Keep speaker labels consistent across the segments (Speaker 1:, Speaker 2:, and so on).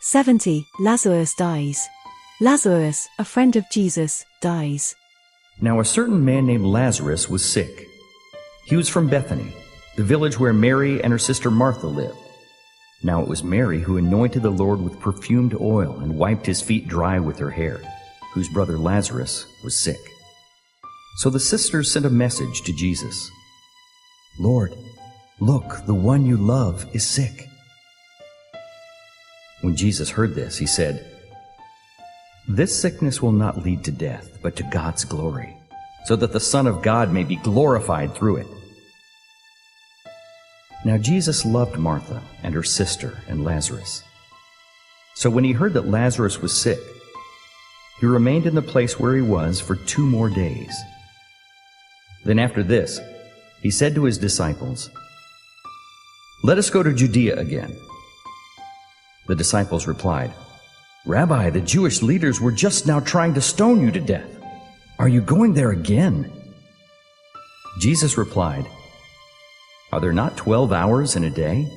Speaker 1: 70. Lazarus dies. Lazarus, a friend of Jesus, dies.
Speaker 2: Now a certain man named Lazarus was sick. He was from Bethany, the village where Mary and her sister Martha lived. Now it was Mary who anointed the Lord with perfumed oil and wiped his feet dry with her hair, whose brother Lazarus was sick. So the sisters sent a message to Jesus. "Lord, look, the one you love is sick." When Jesus heard this, he said, "This sickness will not lead to death, but to God's glory, so that the Son of God may be glorified through it." Now Jesus loved Martha and her sister and Lazarus. So when he heard that Lazarus was sick, he remained in the place where he was for 2 more days. Then after this, he said to his disciples, "Let us go to Judea again." The disciples replied, "Rabbi, the Jewish leaders were just now trying to stone you to death. Are you going there again?" Jesus replied, "Are there not 12 hours in a day?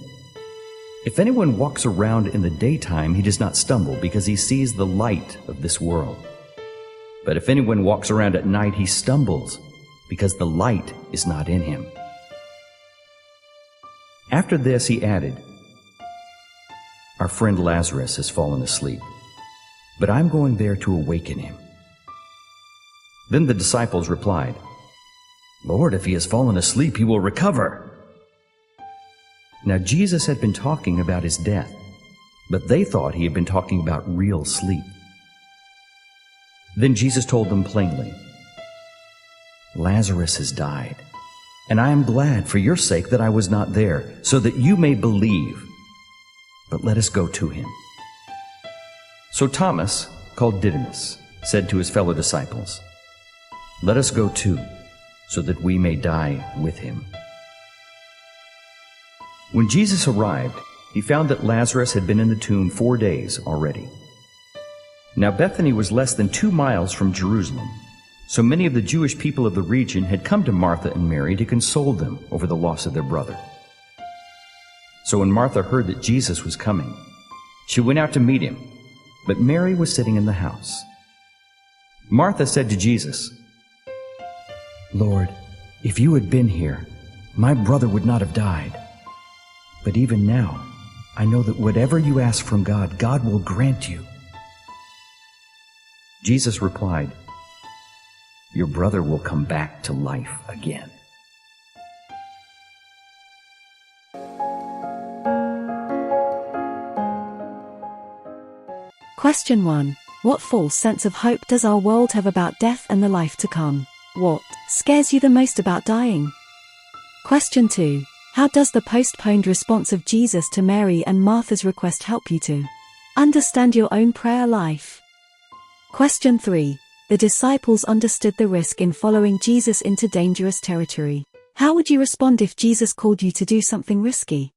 Speaker 2: If anyone walks around in the daytime, he does not stumble because he sees the light of this world. But if anyone walks around at night, he stumbles because the light is not in him." After this, he added, "Our friend Lazarus has fallen asleep, but I'm going there to awaken him." Then the disciples replied, "Lord, if he has fallen asleep, he will recover." Now Jesus had been talking about his death, but they thought he had been talking about real sleep. Then Jesus told them plainly, "Lazarus has died, and I am glad for your sake that I was not there, so that you may believe. But let us go to him." So Thomas, called Didymus, said to his fellow disciples, "Let us go too, so that we may die with him." When Jesus arrived, he found that Lazarus had been in the tomb 4 days already. Now Bethany was less than 2 miles from Jerusalem, so many of the Jewish people of the region had come to Martha and Mary to console them over the loss of their brother. So when Martha heard that Jesus was coming, she went out to meet him, but Mary was sitting in the house. Martha said to Jesus, "Lord, if you had been here, my brother would not have died. But even now, I know that whatever you ask from God, God will grant you." Jesus replied, "Your brother will come back to life again."
Speaker 1: Question 1. What false sense of hope does our world have about death and the life to come? What scares you the most about dying? Question 2. How does the postponed response of Jesus to Mary and Martha's request help you to understand your own prayer life? Question 3. The disciples understood the risk in following Jesus into dangerous territory. How would you respond if Jesus called you to do something risky?